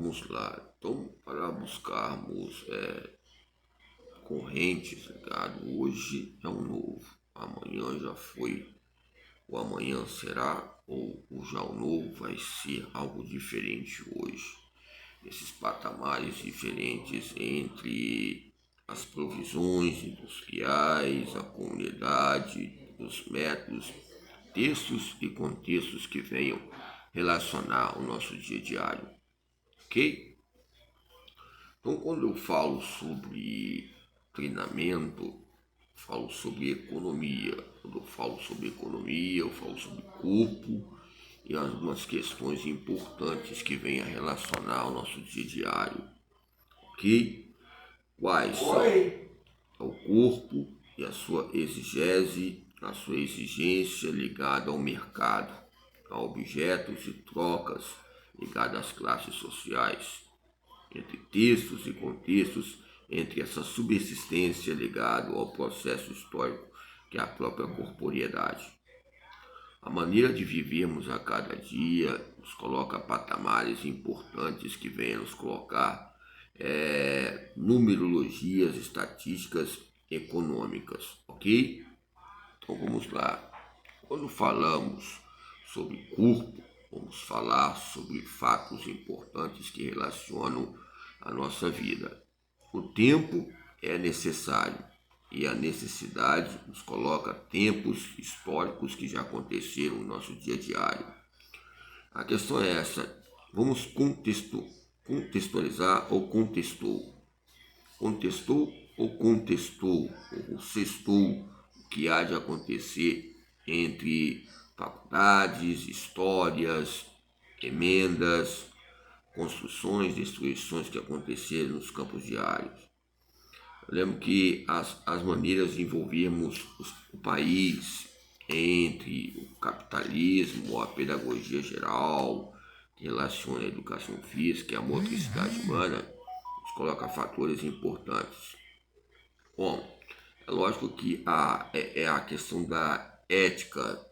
vamos lá. Então, para buscarmos correntes, ligado? Hoje é um novo, amanhã já foi, o amanhã será, ou o já o novo vai ser algo diferente hoje. Esses patamares diferentes entre as provisões industriais, a comunidade, os métodos, textos e contextos que venham relacionar o nosso dia diário, ok? Então, quando eu falo sobre treinamento, falo sobre economia. Quando eu falo sobre economia, eu falo sobre corpo e algumas questões importantes que vêm a relacionar o nosso dia diário, ok? Quais são? É o corpo e a sua exigese, a sua exigência ligada ao mercado, a objetos e trocas ligadas às classes sociais, entre textos e contextos, entre essa subsistência ligada ao processo histórico que é a própria corporeidade. A maneira de vivermos a cada dia nos coloca patamares importantes que vêm nos colocar numerologias, estatísticas econômicas, ok? Então vamos lá. Quando falamos sobre corpo, vamos falar sobre fatos importantes que relacionam a nossa vida. O tempo é necessário e a necessidade nos coloca tempos históricos que já aconteceram no nosso dia diário. A questão é essa: vamos contextualizar ou contestou? Contestou ou contestou, ou sextou o que há de acontecer entre faculdades, histórias, emendas, construções, destruições que aconteceram nos campos diários. Eu lembro que as maneiras de envolvermos o país entre o capitalismo, a pedagogia geral, que relaciona a educação física e a motricidade humana, nos coloca fatores importantes. Bom, é lógico que é a questão da ética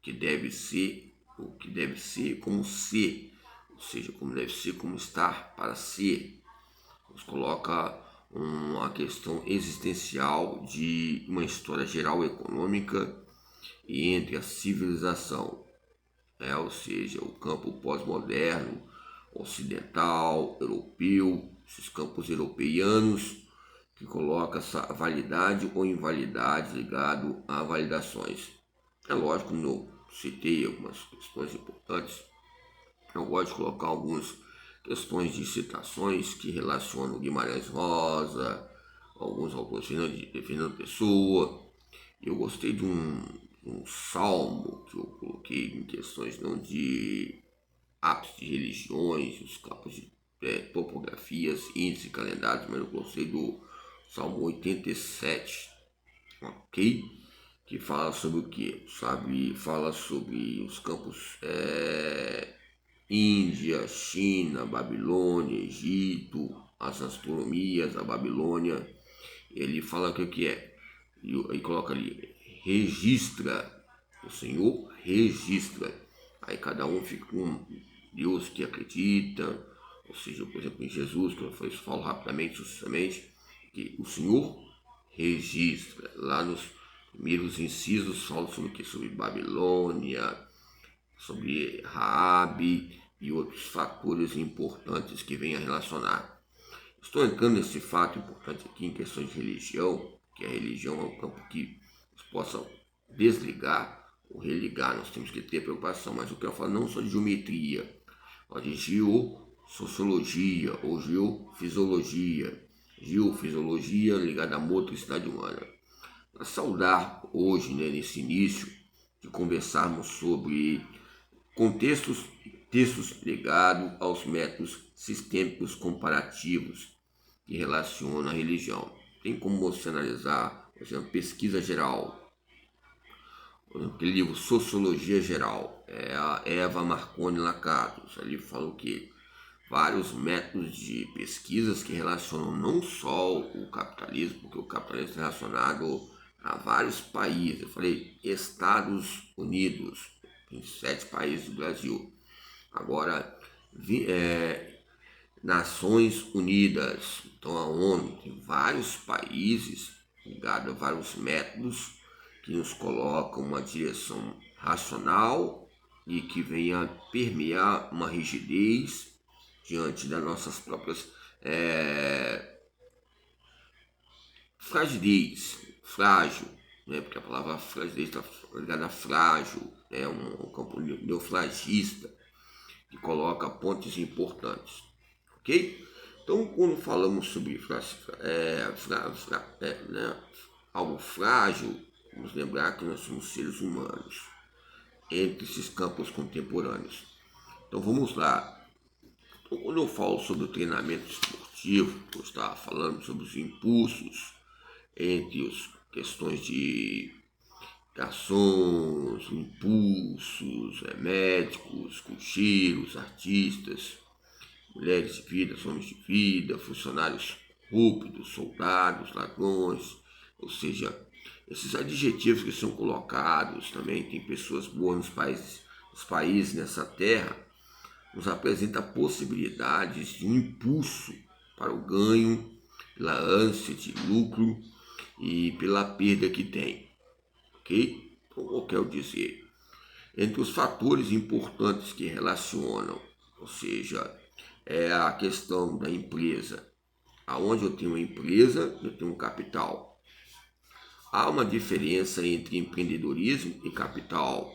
que deve ser, o que deve ser como ser, ou seja, como deve ser como estar para ser. Nos coloca uma questão existencial de uma história geral econômica e entre a civilização, ou seja, o campo pós-moderno, ocidental, europeu, esses campos europeianos que coloca essa validade ou invalidade ligado a validações. É lógico, eu citei algumas questões importantes, eu gosto de colocar algumas questões de citações que relacionam Guimarães Rosa, alguns autores de Fernando Pessoa. Eu gostei de um salmo que eu coloquei em questões não de ápice de religiões, os campos de topografias, índices e calendários, mas eu gostei do Salmo 87, ok? Que fala sobre o que? Sabe? Fala sobre os campos Índia, China, Babilônia, Egito, as astronomias da Babilônia. Ele fala que o que é? E coloca ali, registra, o Senhor registra. Aí cada um fica com Deus que acredita, ou seja, por exemplo, em Jesus, que eu falo rapidamente, sucessivamente, que o Senhor registra. Lá nos primeiros incisos fala sobre o que? Sobre Babilônia, sobre Raabe e outros fatores importantes que vêm a relacionar. Estou entrando nesse fato importante aqui em questões de religião, que a religião é um campo que nos possa desligar ou religar. Nós temos que ter preocupação, mas o que eu falo não só de geometria, mas de geossociologia ou geofisiologia. Geofisiologia ligada à motricidade humana. Para saudar hoje, nesse início, de conversarmos sobre textos ligados aos métodos sistêmicos comparativos que relacionam a religião. Tem como você analisar, por exemplo, pesquisa geral, aquele livro Sociologia Geral, é a Eva Marconi Lacatos. Ali fala o que? Vários métodos de pesquisas que relacionam não só o capitalismo, porque o capitalismo é relacionado a vários países. Eu falei Estados Unidos, 27 países do Brasil. Agora, Nações Unidas. Então a ONU tem vários países ligados a vários métodos que nos colocam uma direção racional e que venha permear uma rigidez diante das nossas próprias fragilez, frágil, né? Porque a palavra fragilez está ligada a frágil, é um campo neofragista que coloca pontos importantes, ok? Então, quando falamos sobre algo frágil, vamos lembrar que nós somos seres humanos entre esses campos contemporâneos. Então, vamos lá. Então, quando eu falo sobre o treinamento esportivo, eu estava falando sobre os impulsos entre as questões de garçons, impulsos, médicos, cocheiros, artistas, mulheres de vida, homens de vida, funcionários corruptos, soldados, ladrões, ou seja, esses adjetivos que são colocados também, tem pessoas boas nos países nessa terra, nos apresenta possibilidades de um impulso para o ganho, pela ânsia de lucro e pela perda que tem, ok? Então, o que eu quero dizer? Entre os fatores importantes que relacionam, ou seja, é a questão da empresa. Aonde eu tenho uma empresa, eu tenho um capital. Há uma diferença entre empreendedorismo e capital,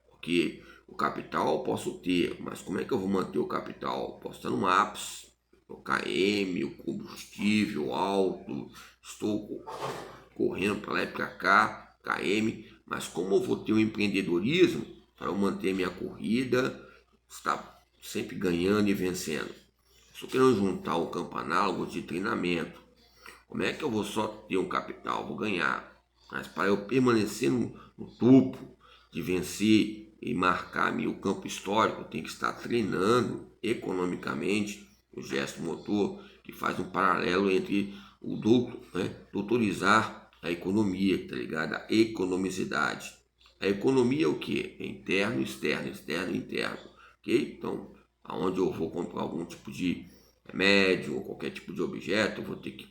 porque o capital eu posso ter, mas como é que eu vou manter o capital? Posso estar no ápice, o KM, o combustível alto, estou correndo para lá e para cá, KM, mas como eu vou ter um empreendedorismo para eu manter minha corrida, estar sempre ganhando e vencendo? Estou querendo juntar o campo análogo de treinamento. Como é que eu vou só ter um capital? Vou ganhar. Mas para eu permanecer no topo, de vencer e marcar meu campo histórico, eu tenho que estar treinando economicamente o gesto motor, que faz um paralelo entre o doutorizar a economia, tá ligado? A economicidade. A economia é o que? É interno, externo, externo, interno. Ok? Então, aonde eu vou comprar algum tipo de remédio ou qualquer tipo de objeto, eu vou ter que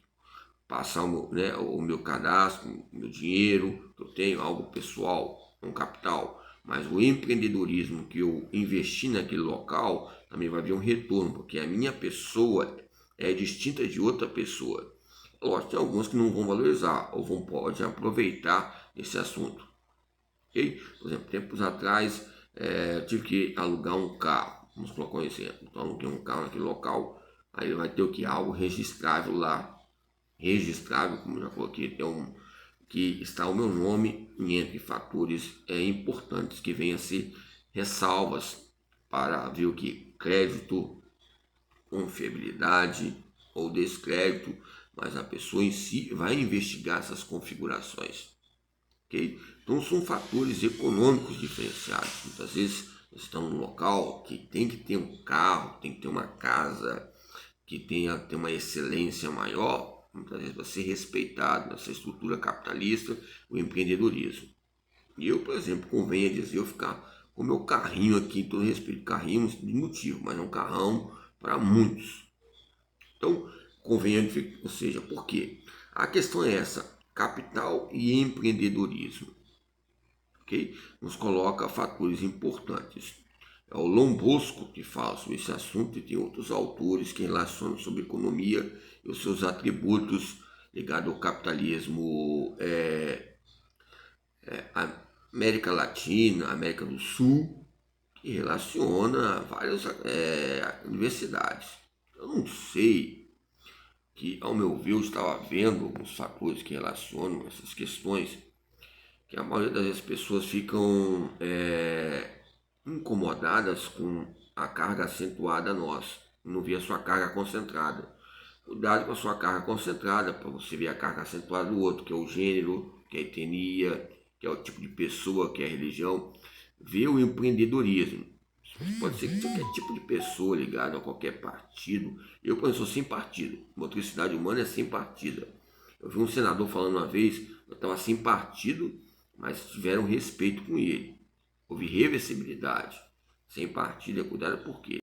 passar o meu cadastro, o meu dinheiro, que eu tenho, algo pessoal, um capital. Mas o empreendedorismo que eu investi naquele local também vai vir um retorno, porque a minha pessoa é distinta de outra pessoa. Lógico, tem alguns que não vão valorizar ou podem aproveitar esse assunto. Okay? Por exemplo, tempos atrás eu tive que alugar um carro. Vamos colocar um exemplo. Então, aluguei um carro naquele local. Aí vai ter o que? Algo registrável lá. Registrável, como eu já coloquei, que está o meu nome e entre fatores importantes que venham a ser ressalvas para ver o que? Crédito, confiabilidade ou descrédito, mas a pessoa em si vai investigar essas configurações. Okay? Então são fatores econômicos diferenciados. Muitas vezes estão num local que tem que ter um carro, tem que ter uma casa, que tenha uma excelência maior, muitas vezes vai ser respeitado nessa estrutura capitalista, o empreendedorismo. E eu, por exemplo, convenha dizer, eu ficar com meu carrinho aqui, todo respeito, carrinho de motivo, mas é um carrão para muitos. Então, convenha, ou seja, por quê? A questão é essa, capital e empreendedorismo, ok? Nos coloca fatores importantes. É o Lombosco que fala sobre esse assunto e tem outros autores que relacionam sobre economia e os seus atributos ligados ao capitalismo América Latina, América do Sul, que relaciona várias universidades. Eu não sei que, ao meu ver, eu estava vendo alguns fatores que relacionam essas questões, que a maioria das pessoas ficam incomodadas com a carga acentuada nossa, não vê a sua carga concentrada. Cuidado com a sua carga concentrada, para você ver a carga acentuada do outro, que é o gênero, que é a etnia, que é o tipo de pessoa, que é a religião. Vê o empreendedorismo. Pode ser qualquer tipo de pessoa ligada a qualquer partido. Eu, por exemplo, sou sem partido. Motricidade humana é sem partida. Eu vi um senador falando uma vez, eu estava sem partido, mas tiveram respeito com ele. Houve reversibilidade. Sem partido é cuidado por quê?